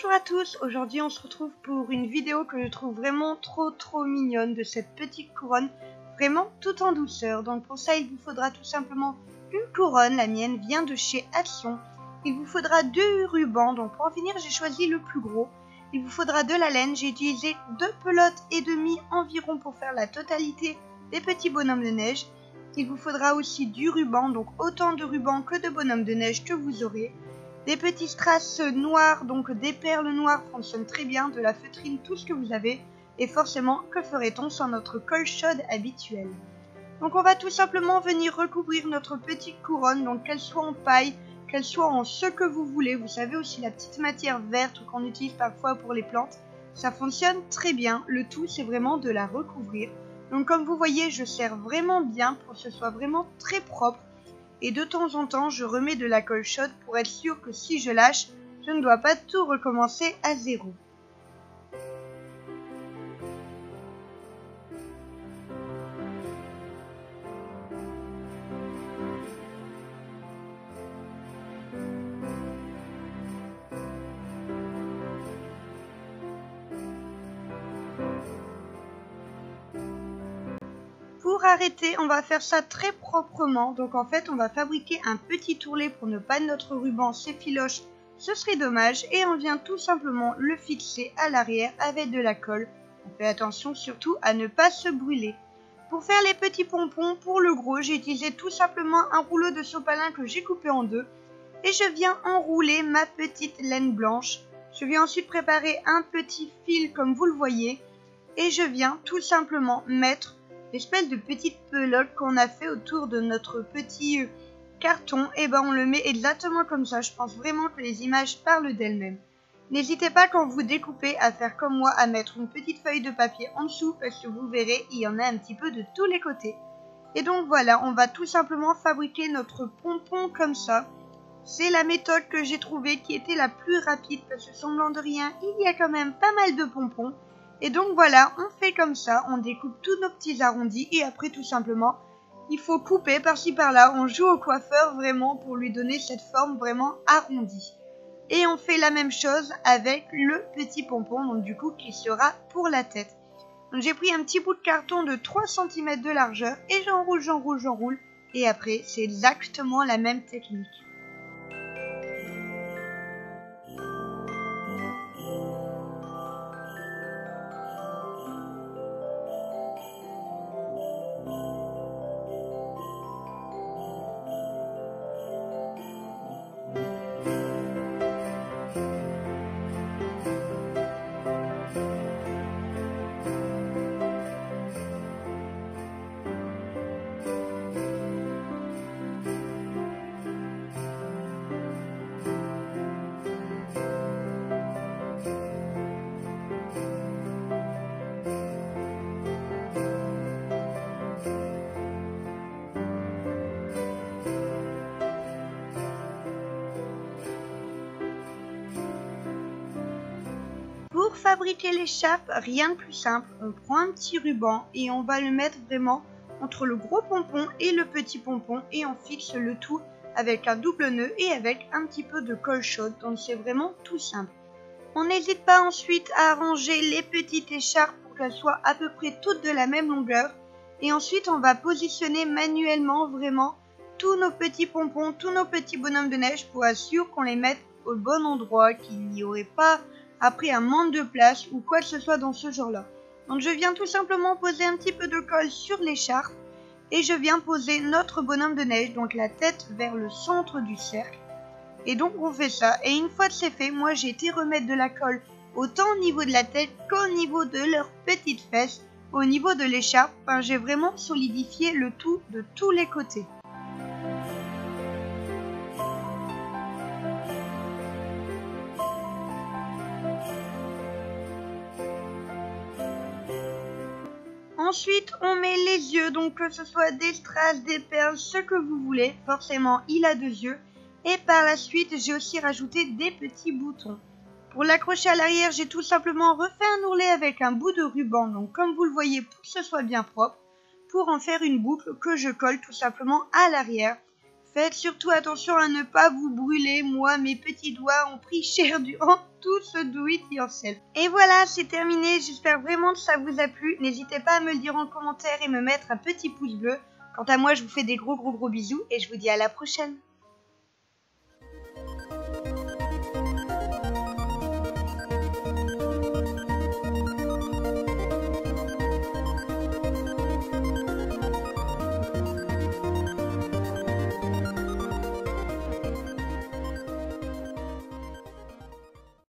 Bonjour à tous, aujourd'hui on se retrouve pour une vidéo que je trouve vraiment trop mignonne de cette petite couronne, vraiment tout en douceur. Donc pour ça il vous faudra tout simplement une couronne, la mienne vient de chez Action. Il vous faudra 2 rubans, donc pour en finir j'ai choisi le plus gros. Il vous faudra de la laine, j'ai utilisé 2 pelotes et demie environ pour faire la totalité des petits bonhommes de neige. Il vous faudra aussi du ruban, donc autant de ruban que de bonhommes de neige que vous aurez. Des petits strass noirs, donc des perles noires fonctionnent très bien, de la feutrine, tout ce que vous avez. Et forcément, que ferait-on sans notre colle chaude habituelle? Donc on va tout simplement venir recouvrir notre petite couronne, donc qu'elle soit en paille, qu'elle soit en ce que vous voulez. Vous savez aussi la petite matière verte qu'on utilise parfois pour les plantes, ça fonctionne très bien. Le tout c'est vraiment de la recouvrir. Donc comme vous voyez, je serre vraiment bien pour que ce soit vraiment très propre. Et de temps en temps, je remets de la colle chaude pour être sûr que si je lâche, je ne dois pas tout recommencer à zéro. Pour arrêter, on va faire ça très proprement. Donc en fait, on va fabriquer un petit tourlet pour ne pas notre ruban s'effiloche. Ce serait dommage. Et on vient tout simplement le fixer à l'arrière avec de la colle. On fait attention surtout à ne pas se brûler. Pour faire les petits pompons, pour le gros, j'ai utilisé tout simplement un rouleau de sopalin que j'ai coupé en deux. Et je viens enrouler ma petite laine blanche. Je viens ensuite préparer un petit fil comme vous le voyez. Et je viens tout simplement mettre l'espèce de petite pelote qu'on a fait autour de notre petit carton, et ben on le met exactement comme ça. Je pense vraiment que les images parlent d'elles-mêmes. N'hésitez pas quand vous découpez à faire comme moi, à mettre une petite feuille de papier en dessous parce que vous verrez, il y en a un petit peu de tous les côtés. Et donc voilà, on va tout simplement fabriquer notre pompon comme ça. C'est la méthode que j'ai trouvée qui était la plus rapide parce que semblant de rien, il y a quand même pas mal de pompons. Et donc voilà, on fait comme ça, on découpe tous nos petits arrondis et après tout simplement, il faut couper par-ci par-là. On joue au coiffeur vraiment pour lui donner cette forme vraiment arrondie. Et on fait la même chose avec le petit pompon, donc du coup qui sera pour la tête. Donc j'ai pris un petit bout de carton de 3 cm de largeur et j'enroule. Et après, c'est exactement la même technique. Pour fabriquer l'écharpe, rien de plus simple, on prend un petit ruban et on va le mettre vraiment entre le gros pompon et le petit pompon et on fixe le tout avec un double nœud et avec un petit peu de colle chaude, donc c'est vraiment tout simple. On n'hésite pas ensuite à arranger les petites écharpes pour qu'elles soient à peu près toutes de la même longueur et ensuite on va positionner manuellement vraiment tous nos petits pompons, tous nos petits bonhommes de neige pour assurer qu'on les mette au bon endroit, qu'il n'y aurait pas après un manque de place ou quoi que ce soit dans ce genre-là. Donc je viens tout simplement poser un petit peu de colle sur l'écharpe et je viens poser notre bonhomme de neige, donc la tête vers le centre du cercle. Et donc on fait ça, et une fois que c'est fait, moi j'ai été remettre de la colle autant au niveau de la tête qu'au niveau de leurs petites fesses, au niveau de l'écharpe. Enfin, j'ai vraiment solidifié le tout de tous les côtés. Ensuite, on met les yeux, donc que ce soit des strass, des perles, ce que vous voulez. Forcément, il a 2 yeux. Et par la suite, j'ai aussi rajouté des petits boutons. Pour l'accrocher à l'arrière, j'ai tout simplement refait un ourlet avec un bout de ruban, donc comme vous le voyez, pour que ce soit bien propre, pour en faire une boucle que je colle tout simplement à l'arrière. Faites surtout attention à ne pas vous brûler. Moi, mes petits doigts ont pris cher durant tout ce do it yourself. Et voilà, c'est terminé. J'espère vraiment que ça vous a plu. N'hésitez pas à me le dire en commentaire et me mettre un petit pouce bleu. Quant à moi, je vous fais des gros bisous et je vous dis à la prochaine.